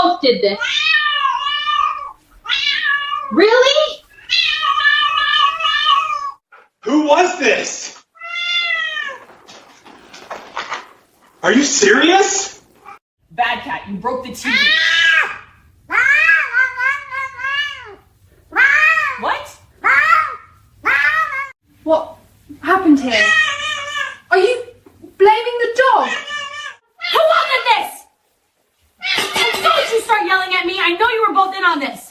both did this. Really? Who was this? Are you serious? Bad cat, you broke the TV. What? What happened here? Are you blaming the dog? Who wanted this? Don't you start yelling at me. I know you were both in on this.